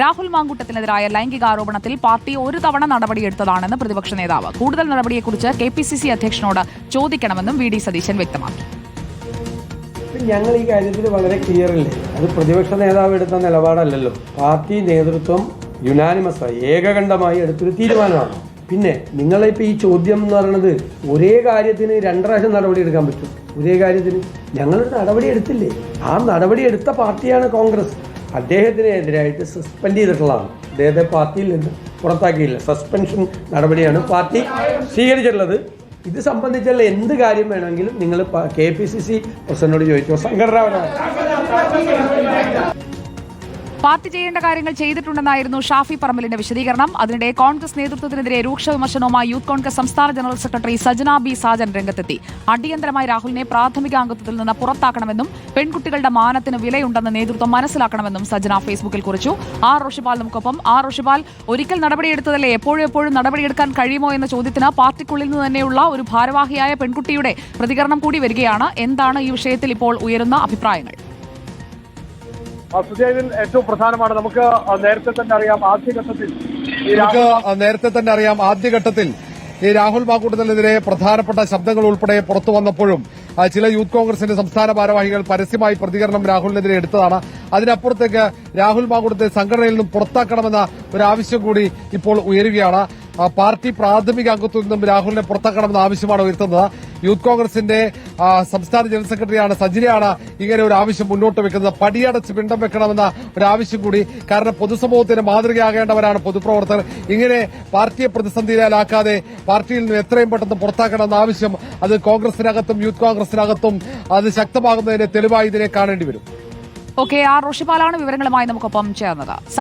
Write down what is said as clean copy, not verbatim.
Rahul മാങ്കൂട്ടത്തിനെതിരായ ലൈംഗികാരോപണത്തിൽ party ഒരു തവണ നടപടിയെടുത്തതാണെന്ന് പ്രതിപക്ഷ നേതാവ്. കൂടുതൽ നടപടിയെക്കുറിച്ച് KPCC അധ്യക്ഷനോട് ചോദിക്കണമെന്നും VD സതീശൻ വ്യക്തമാക്കി. ഞങ്ങൾ ഈ കാര്യത്തിൽ വളരെ ക്ലിയർ അല്ലേ. അത് പ്രതിപക്ഷ നേതാവ് എടുത്ത നിലപാടല്ലല്ലോ. പാർട്ടി നേതൃത്വം യുനാനിമസായി ഏകകണ്ഠമായി എടുത്തൊരു തീരുമാനമാണ്. പിന്നെ നിങ്ങളിപ്പോൾ ഈ ചോദ്യം എന്ന് പറയുന്നത് ഒരേ കാര്യത്തിന് 2 പ്രാവശ്യം നടപടി എടുക്കാൻ പറ്റും. ഒരേ കാര്യത്തിന് ഞങ്ങളൊരു നടപടി എടുത്തില്ലേ. ആ നടപടി എടുത്ത പാർട്ടിയാണ് കോൺഗ്രസ്. അദ്ദേഹത്തിനെതിരായിട്ട് സസ്പെൻഡ് ചെയ്തിട്ടുള്ളതാണ്. അദ്ദേഹത്തെ പാർട്ടിയിൽ നിന്ന് പുറത്താക്കിയില്ല. സസ്പെൻഷൻ നടപടിയാണ് പാർട്ടി സ്വീകരിച്ചിട്ടുള്ളത്. ഇത് സംബന്ധിച്ചുള്ള എന്ത് കാര്യം വേണമെങ്കിലും നിങ്ങൾ KPCC പ്രസിഡന്റിനോട് ചോദിച്ചോ. സംഘടനാപരമായി പാർട്ടി ചെയ്യേണ്ട കാര്യങ്ങൾ ചെയ്തിട്ടുണ്ടെന്നായിരുന്നു ഷാഫി പറമ്പലിന്റെ വിശദീകരണം. അതിനിടെ കോൺഗ്രസ് നേതൃത്വത്തിനെതിരെ രൂക്ഷ വിമർശനവുമായി യൂത്ത് കോൺഗ്രസ് സംസ്ഥാന general secretary Sajana B Sajan രംഗത്തെത്തി. അടിയന്തരമായി രാഹുലിനെ പ്രാഥമിക അംഗത്വത്തിൽ നിന്ന് പുറത്താക്കണമെന്നും പെൺകുട്ടികളുടെ മാനത്തിന് വിലയുണ്ടെന്ന് നേതൃത്വം മനസ്സിലാക്കണമെന്നും സജന ഫേസ്ബുക്കിൽ കുറിച്ചു. ഋഷിപാൽ നമുക്കൊപ്പം. ഋഷിപാൽ, ഒരിക്കൽ നടപടിയെടുത്തതല്ലേ എപ്പോഴും നടപടിയെടുക്കാൻ കഴിയുമോ എന്ന ചോദ്യത്തിന് പാർട്ടിക്കുള്ളിൽ നിന്ന് തന്നെയുള്ള ഒരു ഭാരവാഹിയായ പെൺകുട്ടിയുടെ പ്രതികരണം കൂടി വരികയാണ്. എന്താണ് ഈ വിഷയത്തിൽ ഇപ്പോൾ ഉയരുന്ന അഭിപ്രായങ്ങൾ? സുജയ്, ഏറ്റവും പ്രധാനമാണ് നമുക്ക് നേരത്തെ തന്നെ അറിയാം ആദ്യഘട്ടത്തിൽ ഈ രാഹുൽ മാങ്കൂട്ടത്തിനെതിരെ പ്രധാനപ്പെട്ട ശബ്ദങ്ങൾ ഉൾപ്പെടെ പുറത്തു വന്നപ്പോഴും ചില യൂത്ത് കോൺഗ്രസിന്റെ സംസ്ഥാന ഭാരവാഹികൾ പരസ്യമായി പ്രതികരണം രാഹുലിനെതിരെ എടുത്തതാണ്. അതിനപ്പുറത്തേക്ക് രാഹുൽ മാങ്കൂട്ടത്തെ സംഘടനയിൽ നിന്നും പുറത്താക്കണമെന്ന ഒരു ആവശ്യം കൂടി ഇപ്പോൾ ഉയരുകയാണ്. പാർട്ടി പ്രാഥമിക അംഗത്വത്തിൽ നിന്നും രാഹുലിനെ പുറത്താക്കണമെന്ന ആവശ്യമാണ് ഉയർത്തുന്നത്. യൂത്ത് കോൺഗ്രസിന്റെ സംസ്ഥാന ജനറൽ സെക്രട്ടറിയാണ് സജിനയാണ് ഇങ്ങനെ ഒരു ആവശ്യം മുന്നോട്ട് വെക്കുന്നത്. പടിയടച്ച് പിണ്ടം വെക്കണമെന്ന ഒരു ആവശ്യം കൂടി. കാരണം പൊതുസമൂഹത്തിന് മാതൃകയാകേണ്ടവരാണ് പൊതുപ്രവർത്തകർ. ഇങ്ങനെ പാർട്ടിയെ പ്രതിസന്ധിയിലാക്കാതെ പാർട്ടിയിൽ നിന്ന് എത്രയും പെട്ടെന്ന് പുറത്താക്കണമെന്ന ആവശ്യം അത് കോൺഗ്രസിനകത്തും യൂത്ത് കോൺഗ്രസിനകത്തും അത് ശക്തമാകുന്നതിന്റെ തെളിവായി ഇതിനെ കാണേണ്ടി വരും. ഋഷിപാലാണ് വിവരങ്ങളുമായി നമുക്കൊപ്പം ചേർന്നത്.